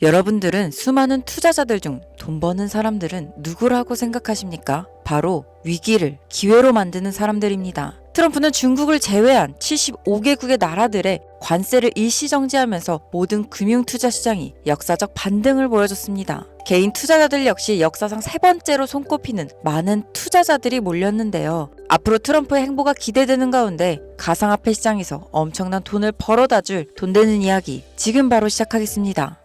여러분들은 수많은 투자자들 중 돈 버는 사람들은 누구라고 생각하십니까? 바로 위기를 기회로 만드는 사람들입니다. 트럼프는 중국을 제외한 75개국의 나라들의 관세를 일시정지하면서 모든 금융투자 시장이 역사적 반등을 보여줬습니다. 개인 투자자들 역시 역사상 세 번째로 손꼽히는 많은 투자자들이 몰렸는데요. 앞으로 트럼프의 행보가 기대되는 가운데 가상화폐 시장에서 엄청난 돈을 벌어다 줄 돈 되는 이야기 지금 바로 시작하겠습니다.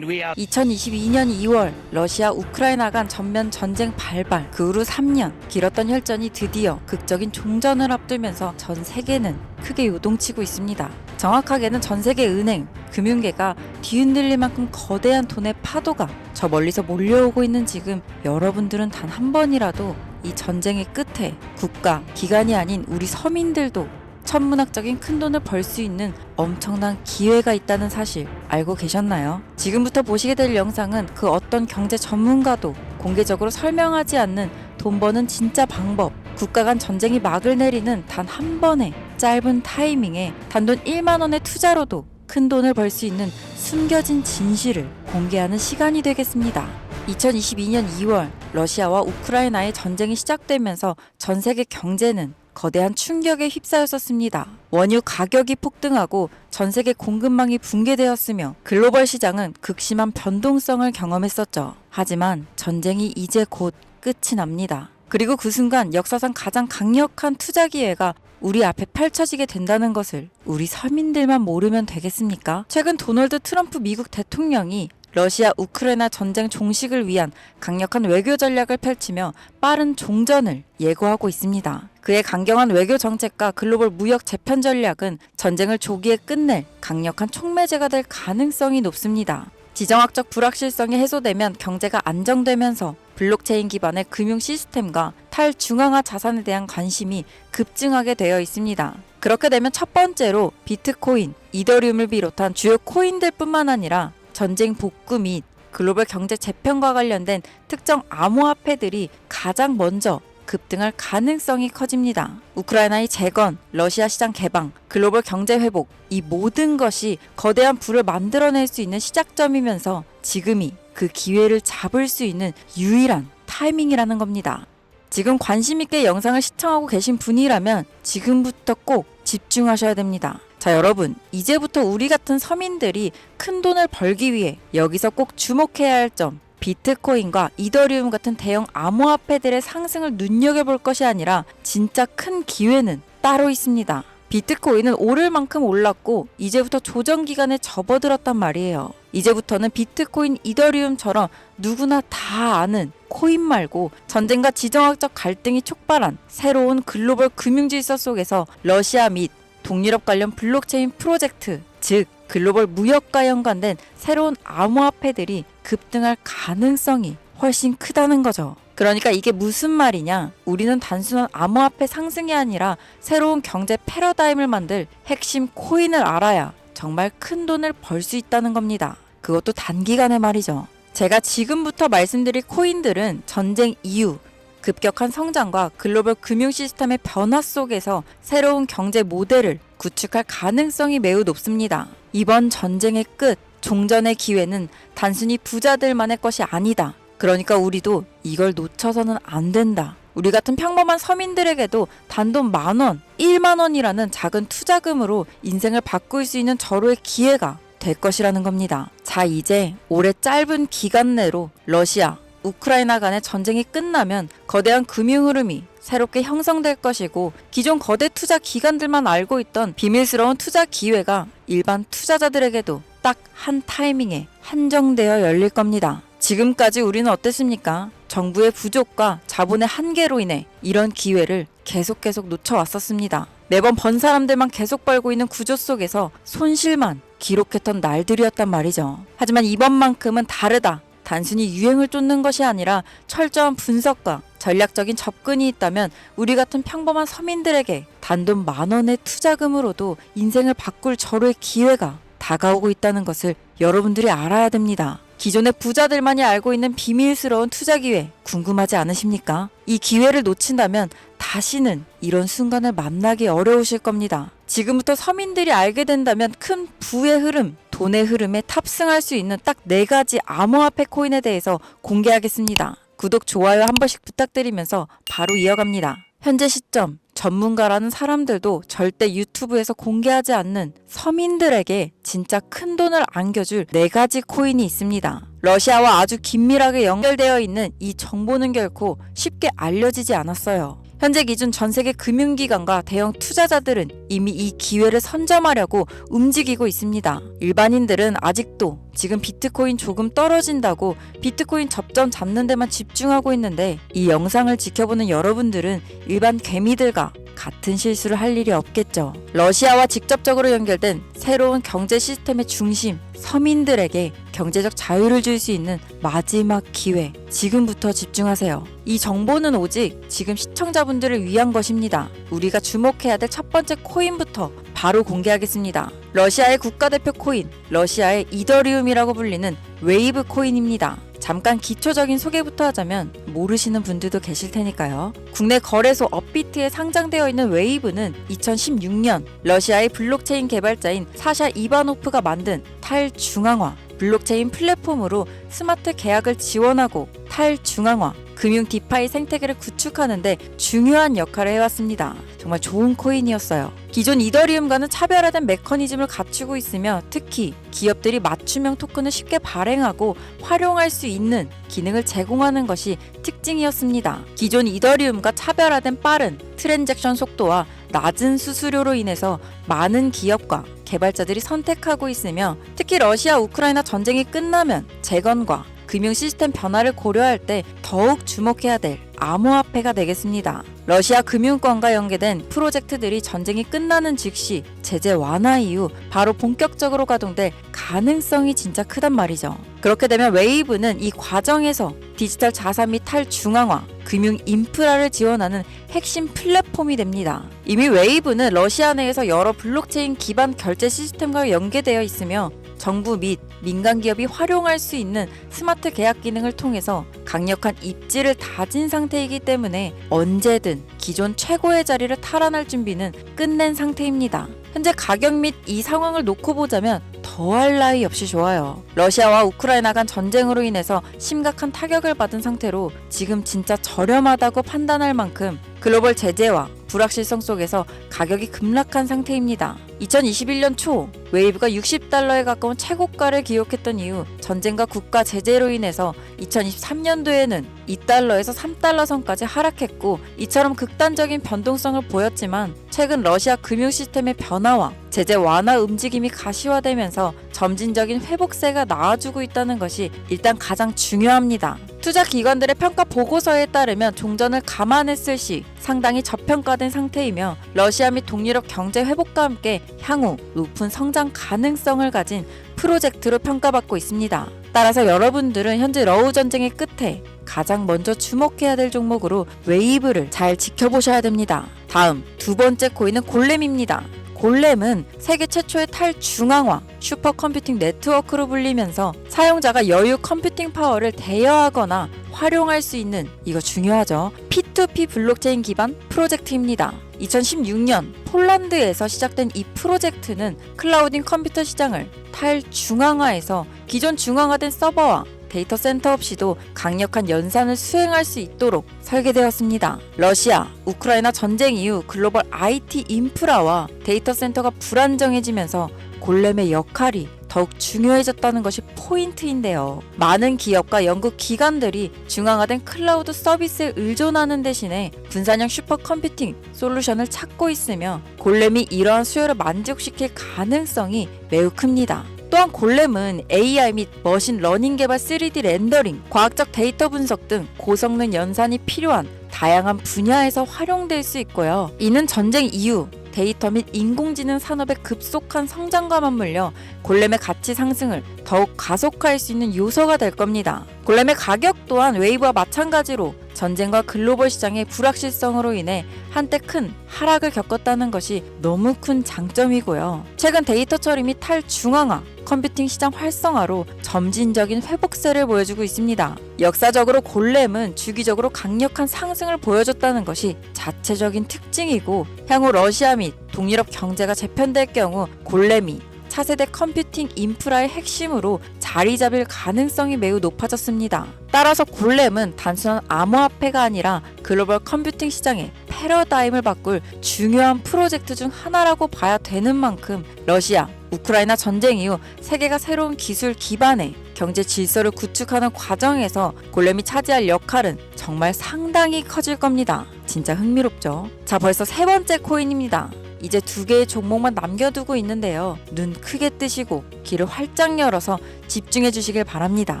2022년 2월 러시아 우크라이나 간 전면 전쟁 발발, 그 후로 3년 길었던 혈전이 드디어 극적인 종전을 앞두면서 전 세계는 크게 요동치고 있습니다. 정확하게는 전 세계 은행, 금융계가 뒤흔들릴 만큼 거대한 돈의 파도가 저 멀리서 몰려오고 있는 지금 여러분들은 단 한 번이라도 이 전쟁의 끝에 국가, 기관이 아닌 우리 서민들도 천문학적인 큰돈을 벌 수 있는 엄청난 기회가 있다는 사실 알고 계셨나요? 지금부터 보시게 될 영상은 그 어떤 경제 전문가도 공개적으로 설명하지 않는 돈 버는 진짜 방법, 국가 간 전쟁이 막을 내리는 단 한 번의 짧은 타이밍에 단돈 1만 원의 투자로도 큰 돈을 벌 수 있는 숨겨진 진실을 공개하는 시간이 되겠습니다. 2022년 2월 러시아와 우크라이나의 전쟁이 시작되면서 전 세계 경제는 거대한 충격에 휩싸였었습니다. 원유 가격이 폭등하고 전 세계 공급망이 붕괴되었으며 글로벌 시장은 극심한 변동성을 경험했었죠. 하지만 전쟁이 이제 곧 끝이 납니다. 그리고 그 순간 역사상 가장 강력한 투자 기회가 우리 앞에 펼쳐지게 된다는 것을 우리 서민들만 모르면 되겠습니까? 최근 도널드 트럼프 미국 대통령이 러시아 우크라이나 전쟁 종식을 위한 강력한 외교 전략을 펼치며 빠른 종전을 예고하고 있습니다. 그의 강경한 외교 정책과 글로벌 무역 재편 전략은 전쟁을 조기에 끝낼 강력한 촉매제가 될 가능성이 높습니다. 지정학적 불확실성이 해소되면 경제가 안정되면서 블록체인 기반의 금융 시스템과 탈중앙화 자산에 대한 관심이 급증하게 되어 있습니다. 그렇게 되면 첫 번째로 비트코인, 이더리움을 비롯한 주요 코인들뿐만 아니라 전쟁 복구 및 글로벌 경제 재편과 관련된 특정 암호화폐들이 가장 먼저 급등할 가능성이 커집니다. 우크라이나의 재건, 러시아 시장 개방, 글로벌 경제 회복, 이 모든 것이 거대한 부를 만들어낼 수 있는 시작점이면서 지금이 그 기회를 잡을 수 있는 유일한 타이밍이라는 겁니다. 지금 관심 있게 영상을 시청하고 계신 분이라면 지금부터 꼭 집중하셔야 됩니다. 자, 여러분, 이제부터 우리 같은 서민들이 큰 돈을 벌기 위해 여기서 꼭 주목해야 할 점, 비트코인과 이더리움 같은 대형 암호화폐들의 상승을 눈여겨볼 것이 아니라 진짜 큰 기회는 따로 있습니다. 비트코인은 오를 만큼 올랐고 이제부터 조정 기간에 접어들었단 말이에요. 이제부터는 비트코인, 이더리움처럼 누구나 다 아는 코인 말고 전쟁과 지정학적 갈등이 촉발한 새로운 글로벌 금융 질서 속에서 러시아 및 동유럽 관련 블록체인 프로젝트, 즉 글로벌 무역과 연관된 새로운 암호화폐들이 급등할 가능성이 훨씬 크다는 거죠. 그러니까 이게 무슨 말이냐? 우리는 단순한 암호화폐 상승이 아니라 새로운 경제 패러다임을 만들 핵심 코인을 알아야 정말 큰 돈을 벌 수 있다는 겁니다. 그것도 단기간에 말이죠. 제가 지금부터 말씀드릴 코인들은 전쟁 이후 급격한 성장과 글로벌 금융 시스템의 변화 속에서 새로운 경제 모델을 구축할 가능성이 매우 높습니다. 이번 전쟁의 끝, 종전의 기회는 단순히 부자들만의 것이 아니다. 그러니까 우리도 이걸 놓쳐서는 안 된다. 우리 같은 평범한 서민들에게도 단돈 10,000원, 1만 원이라는 작은 투자금으로 인생을 바꿀 수 있는 절호의 기회가 될 것이라는 겁니다. 자, 이제 올해 짧은 기간 내로 러시아, 우크라이나 간의 전쟁이 끝나면 거대한 금융 흐름이 새롭게 형성될 것이고 기존 거대 투자 기관들만 알고 있던 비밀스러운 투자 기회가 일반 투자자들에게도 딱 한 타이밍에 한정되어 열릴 겁니다. 지금까지 우리는 어땠습니까? 정부의 부족과 자본의 한계로 인해 이런 기회를 계속 놓쳐왔었습니다. 매번 번 사람들만 계속 벌고 있는 구조 속에서 손실만 기록했던 날들이었단 말이죠. 하지만 이번만큼은 다르다. 단순히 유행을 쫓는 것이 아니라 철저한 분석과 전략적인 접근이 있다면 우리 같은 평범한 서민들에게 단돈 10,000원의 투자금으로도 인생을 바꿀 절호의 기회가 다가오고 있다는 것을 여러분들이 알아야 됩니다. 기존의 부자들만이 알고 있는 비밀스러운 투자 기회 궁금하지 않으십니까? 이 기회를 놓친다면 다시는 이런 순간을 만나기 어려우실 겁니다. 지금부터 서민들이 알게 된다면 큰 부의 흐름, 돈의 흐름에 탑승할 수 있는 딱 4가지 암호화폐 코인에 대해서 공개하겠습니다. 구독, 좋아요 한 번씩 부탁드리면서 바로 이어갑니다. 현재 시점 전문가라는 사람들도 절대 유튜브에서 공개하지 않는 서민들에게 진짜 큰 돈을 안겨줄 4가지 코인이 있습니다. 러시아와 아주 긴밀하게 연결되어 있는 이 정보는 결코 쉽게 알려지지 않았어요. 현재 기준 전 세계 금융기관과 대형 투자자들은 이미 이 기회를 선점하려고 움직이고 있습니다. 일반인들은 아직도 지금 비트코인 조금 떨어진다고 비트코인 접점 잡는 데만 집중하고 있는데, 이 영상을 지켜보는 여러분들은 일반 개미들과 같은 실수를 할 일이 없겠죠. 러시아와 직접적으로 연결된 새로운 경제 시스템의 중심, 서민들에게 경제적 자유를 줄 수 있는 마지막 기회, 지금부터 집중하세요. 이 정보는 오직 지금 시청자분들을 위한 것입니다. 우리가 주목해야 될 첫 번째 코인부터 바로 공개하겠습니다. 러시아의 국가대표 코인, 러시아의 이더리움이라고 불리는 웨이브 코인입니다. 잠깐 기초적인 소개부터 하자면 모르시는 분들도 계실 테니까요. 국내 거래소 업비트에 상장되어 있는 웨이브는 2016년 러시아의 블록체인 개발자인 사샤 이바노프가 만든 탈중앙화 블록체인 플랫폼으로 스마트 계약을 지원하고 탈중앙화 금융 디파이 생태계를 구축하는 데 중요한 역할을 해왔습니다. 정말 좋은 코인이었어요. 기존 이더리움과는 차별화된 메커니즘을 갖추고 있으며, 특히 기업들이 맞춤형 토큰을 쉽게 발행하고 활용할 수 있는 기능을 제공하는 것이 특징이었습니다. 기존 이더리움과 차별화된 빠른 트랜잭션 속도와 낮은 수수료로 인해서 많은 기업과 개발자들이 선택하고 있으며, 특히 러시아 우크라이나 전쟁이 끝나면 재건과 금융 시스템 변화를 고려할 때 더욱 주목해야 될 암호화폐가 되겠습니다. 러시아 금융권과 연계된 프로젝트들이 전쟁이 끝나는 즉시 제재 완화 이후 바로 본격적으로 가동될 가능성이 진짜 크단 말이죠. 그렇게 되면 웨이브는 이 과정에서 디지털 자산 및 탈중앙화, 금융 인프라를 지원하는 핵심 플랫폼이 됩니다. 이미 웨이브는 러시아 내에서 여러 블록체인 기반 결제 시스템과 연계되어 있으며, 정부 및 민간 기업이 활용할 수 있는 스마트 계약 기능을 통해서 강력한 입지를 다진 상태이기 때문에 언제든 기존 최고의 자리를 탈환할 준비는 끝낸 상태입니다. 현재 가격 및 이 상황을 놓고 보자면 더할 나위 없이 좋아요. 러시아와 우크라이나 간 전쟁으로 인해서 심각한 타격을 받은 상태로 지금 진짜 저렴하다고 판단할 만큼 글로벌 제재와 불확실성 속에서 가격이 급락한 상태입니다. 2021년 초 웨이브가 $60에 가까운 최고가를 기록했던 이후 전쟁과 국가 제재로 인해서 2023년도에는 $2에서 $3 선까지 하락했고, 이처럼 극단적인 변동성을 보였지만 최근 러시아 금융 시스템의 변화와 제재 완화 움직임이 가시화되면서 점진적인 회복세가 나와주고 있다는 것이 일단 가장 중요합니다. 투자 기관들의 평가 보고서에 따르면 종전을 감안했을 시 상당히 저평가된 상태이며, 러시아 및 동유럽 경제 회복과 함께 향후 높은 성장 가능성을 가진 프로젝트로 평가받고 있습니다. 따라서 여러분들은 현재 러우 전쟁의 끝에 가장 먼저 주목해야 될 종목으로 웨이브를 잘 지켜보셔야 됩니다. 다음 두 번째 코인은 골렘입니다. 골렘은 세계 최초의 탈중앙화 슈퍼컴퓨팅 네트워크로 불리면서 사용자가 여유 컴퓨팅 파워를 대여하거나 활용할 수 있는, 이거 중요하죠, P2P 블록체인 기반 프로젝트입니다. 2016년 폴란드에서 시작된 이 프로젝트는 클라우딩 컴퓨터 시장을 탈중앙화해서 기존 중앙화된 서버와 데이터 센터 없이도 강력한 연산을 수행할 수 있도록 설계되었습니다. 러시아, 우크라이나 전쟁 이후 글로벌 IT 인프라와 데이터 센터가 불안정해지면서 골렘의 역할이 더욱 중요해졌다는 것이 포인트인데요. 많은 기업과 연구 기관들이 중앙화된 클라우드 서비스에 의존하는 대신에 분산형 슈퍼컴퓨팅 솔루션을 찾고 있으며, 골렘이 이러한 수요를 만족시킬 가능성이 매우 큽니다. 또한 골렘은 AI 및 머신 러닝 개발 3D 렌더링, 과학적 데이터 분석 등 고성능 연산이 필요한 다양한 분야에서 활용될 수 있고요. 이는 전쟁 이후 데이터 및 인공지능 산업의 급속한 성장과 맞물려 골렘의 가치 상승을 더욱 가속화할 수 있는 요소가 될 겁니다. 골렘의 가격 또한 웨이브와 마찬가지로 전쟁과 글로벌 시장의 불확실성으로 인해 한때 큰 하락을 겪었다는 것이 너무 큰 장점이고요. 최근 데이터 처리 및 탈중앙화, 컴퓨팅 시장 활성화로 점진적인 회복세를 보여주고 있습니다. 역사적으로 골렘은 주기적으로 강력한 상승을 보여줬다는 것이 자체적인 특징이고, 향후 러시아 및 동유럽 경제가 재편될 경우 골렘이 차세대 컴퓨팅 인프라의 핵심으로 자리 잡을 가능성이 매우 높아졌습니다. 따라서 골렘은 단순한 암호화폐가 아니라 글로벌 컴퓨팅 시장의 패러다임을 바꿀 중요한 프로젝트 중 하나라고 봐야 되는 만큼 러시아, 우크라이나 전쟁 이후 세계가 새로운 기술 기반의 경제 질서를 구축하는 과정에서 골렘이 차지할 역할은 정말 상당히 커질 겁니다. 진짜 흥미롭죠? 자, 벌써 세 번째 코인입니다. 이제 2개의 종목만 남겨두고 있는데요. 눈 크게 뜨시고 귀를 활짝 열어서 집중해 주시길 바랍니다.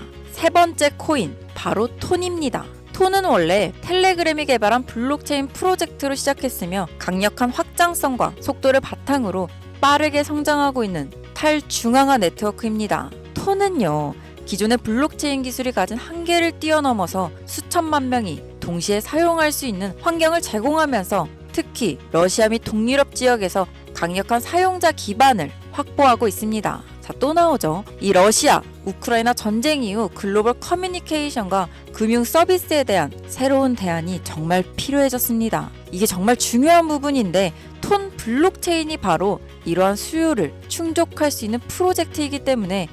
세 번째 코인, 바로 톤입니다. 톤은 원래 텔레그램이 개발한 블록체인 프로젝트로 시작했으며 강력한 확장성과 속도를 바탕으로 빠르게 성장하고 있는 탈중앙화 네트워크입니다. 톤은요, 기존의 블록체인 기술이 가진 한계를 뛰어넘어서 수천만 명이 동시에 사용할 수 있는 환경을 제공하면서 특히 러시아 및 동유럽 지역에서 강력한 사용자 기반을 확보하고 있습니다. 자, 또 나오죠. 이 러시아, 우크라이나 전쟁 이후 글로벌 커뮤니케이션과 금융 서비스에 대한 새로운 대안이 정말 필요해졌습니다. 이게 정말 중요한 부분인데 톤 블록체인이 바로 이러한 수요를 충족할 수 있는 프로젝트이기 때문에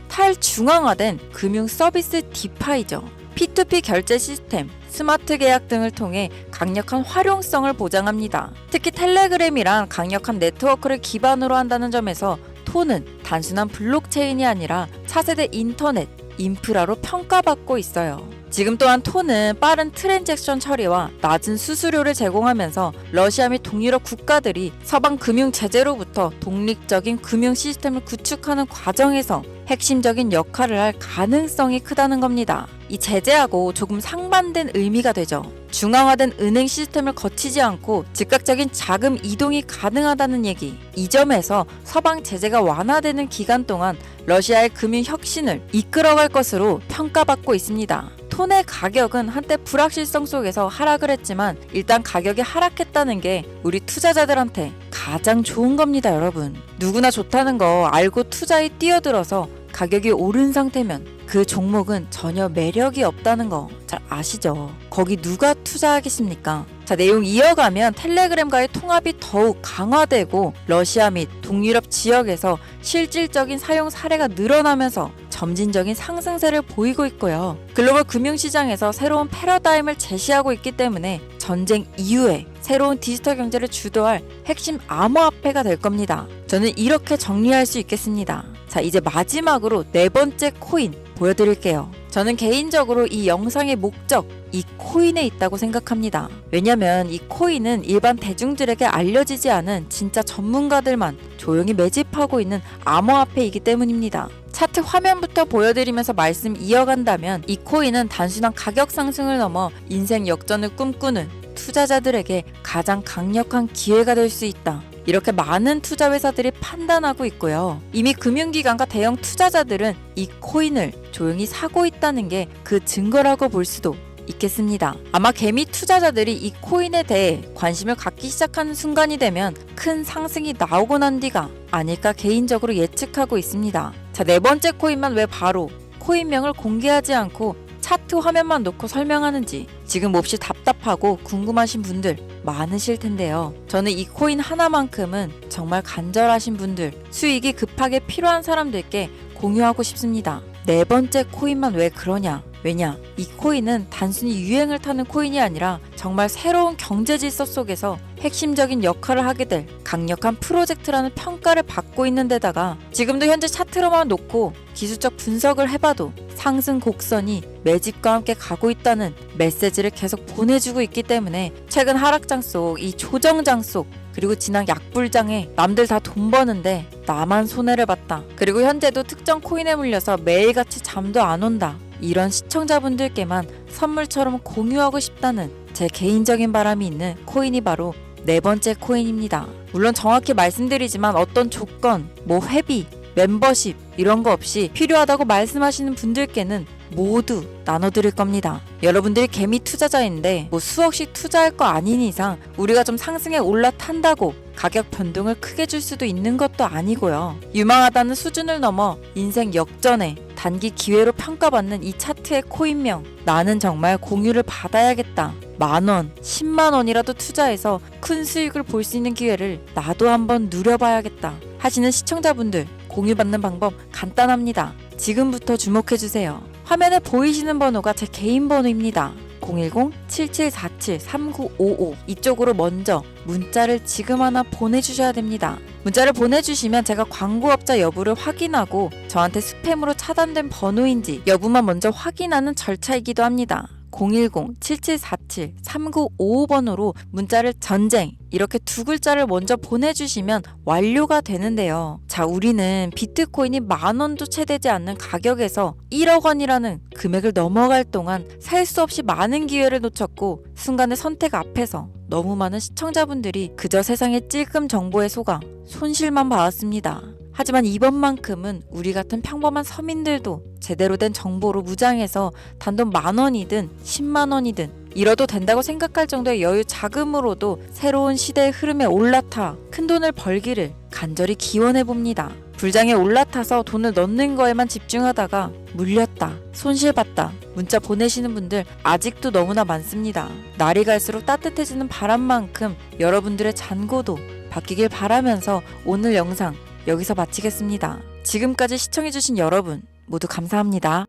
탈중앙화된 금융 서비스 디파이죠. P2P 결제 시스템, 스마트 계약 등을 통해 강력한 활용성을 보장합니다. 특히 텔레그램이란 강력한 네트워크를 기반으로 한다는 점에서 톤은 단순한 블록체인이 아니라 차세대 인터넷, 인프라로 평가받고 있어요. 지금 또한 톤은 빠른 트랜잭션 처리와 낮은 수수료를 제공하면서 러시아 및 동유럽 국가들이 서방 금융 제재로부터 독립적인 금융 시스템을 구축하는 과정에서 핵심적인 역할을 할 가능성이 크다는 겁니다. 이 제재하고 조금 상반된 의미가 되죠. 중앙화된 은행 시스템을 거치지 않고 즉각적인 자금 이동이 가능하다는 얘기. 이 점에서 서방 제재가 완화되는 기간 동안 러시아의 금융 혁신을 이끌어갈 것으로 평가받고 있습니다. 톤의 가격은 한때 불확실성 속에서 하락을 했지만 일단 가격이 하락했다는 게 우리 투자자들한테 가장 좋은 겁니다, 여러분. 누구나 좋다는 거 알고 투자에 뛰어들어서 가격이 오른 상태면 그 종목은 전혀 매력이 없다는 거 잘 아시죠? 거기 누가 투자하겠습니까? 자, 내용 이어가면 텔레그램과의 통합이 더욱 강화되고 러시아 및 동유럽 지역에서 실질적인 사용 사례가 늘어나면서 점진적인 상승세를 보이고 있고요. 글로벌 금융시장에서 새로운 패러다임을 제시하고 있기 때문에 전쟁 이후에 새로운 디지털 경제를 주도할 핵심 암호화폐가 될 겁니다. 저는 이렇게 정리할 수 있겠습니다. 자, 이제 마지막으로 네 번째 코인 보여드릴게요. 저는 개인적으로 이 영상의 목적, 이 코인에 있다고 생각합니다. 왜냐면 이 코인은 일반 대중들에게 알려지지 않은 진짜 전문가들만 조용히 매집하고 있는 암호화폐이기 때문입니다. 차트 화면부터 보여드리면서 말씀 이어간다면 이 코인은 단순한 가격 상승을 넘어 인생 역전을 꿈꾸는 투자자들에게 가장 강력한 기회가 될 수 있다. 이렇게 많은 투자 회사들이 판단하고 있고요. 이미 금융기관과 대형 투자자들은 이 코인을 조용히 사고 있다는 게 그 증거라고 볼 수도 있겠습니다. 아마 개미 투자자들이 이 코인에 대해 관심을 갖기 시작하는 순간이 되면 큰 상승이 나오고 난 뒤가 아닐까 개인적으로 예측하고 있습니다. 자, 네 번째 코인만 왜 바로 코인명을 공개하지 않고 차트 화면만 놓고 설명하는지 지금 몹시 답답하고 궁금하신 분들 많으실 텐데요. 저는 이 코인 하나만큼은 정말 간절하신 분들, 수익이 급하게 필요한 사람들께 공유하고 싶습니다. 네 번째 코인만 왜 그러냐? 왜냐? 이 코인은 단순히 유행을 타는 코인이 아니라 정말 새로운 경제 질서 속에서 핵심적인 역할을 하게 될 강력한 프로젝트라는 평가를 받고 있는 데다가 지금도 현재 차트로만 놓고 기술적 분석을 해봐도 상승 곡선이 매집과 함께 가고 있다는 메시지를 계속 보내주고 있기 때문에 최근 하락장 속, 이 조정장 속, 그리고 지난 약불장에 남들 다 돈 버는데 나만 손해를 봤다. 그리고 현재도 특정 코인에 물려서 매일같이 잠도 안 온다. 이런 시청자분들께만 선물처럼 공유하고 싶다는 제 개인적인 바람이 있는 코인이 바로 네 번째 코인입니다. 물론 정확히 말씀드리지만 어떤 조건, 회비, 멤버십 이런 거 없이 필요하다고 말씀하시는 분들께는 모두 나눠드릴 겁니다. 여러분들이 개미 투자자인데 수억씩 투자할 거 아닌 이상 우리가 좀 상승에 올라탄다고 가격 변동을 크게 줄 수도 있는 것도 아니고요. 유망하다는 수준을 넘어 인생 역전에 단기 기회로 평가받는 이 차트의 코인명, 나는 정말 공유를 받아야겠다. 10,000원, 100,000원이라도 투자해서 큰 수익을 볼 수 있는 기회를 나도 한번 누려봐야겠다 하시는 시청자분들 공유받는 방법 간단합니다. 지금부터 주목해주세요. 화면에 보이시는 번호가 제 개인 번호입니다. 010-7747-3955 이쪽으로 먼저 문자를 지금 하나 보내주셔야 됩니다. 문자를 보내주시면 제가 광고업자 여부를 확인하고 저한테 스팸으로 차단된 번호인지 여부만 먼저 확인하는 절차이기도 합니다. 010-7747-3955번호로 문자를 전쟁 이렇게 두 글자를 먼저 보내주시면 완료가 되는데요. 자, 우리는 비트코인이 10,000원도 채 되지 않는 가격에서 1억 원이라는 금액을 넘어갈 동안 살 수 없이 많은 기회를 놓쳤고 순간의 선택 앞에서 너무 많은 시청자분들이 그저 세상의 찔끔 정보에 속아 손실만 봐왔습니다. 하지만 이번만큼은 우리 같은 평범한 서민들도 제대로 된 정보로 무장해서 단돈 10,000원이든 100,000원이든 잃어도 된다고 생각할 정도의 여유 자금으로도 새로운 시대의 흐름에 올라타 큰돈을 벌기를 간절히 기원해봅니다. 불장에 올라타서 돈을 넣는 거에만 집중하다가 물렸다, 손실봤다 문자 보내시는 분들 아직도 너무나 많습니다. 날이 갈수록 따뜻해지는 바람만큼 여러분들의 잔고도 바뀌길 바라면서 오늘 영상 여기서 마치겠습니다. 지금까지 시청해주신 여러분 모두 감사합니다.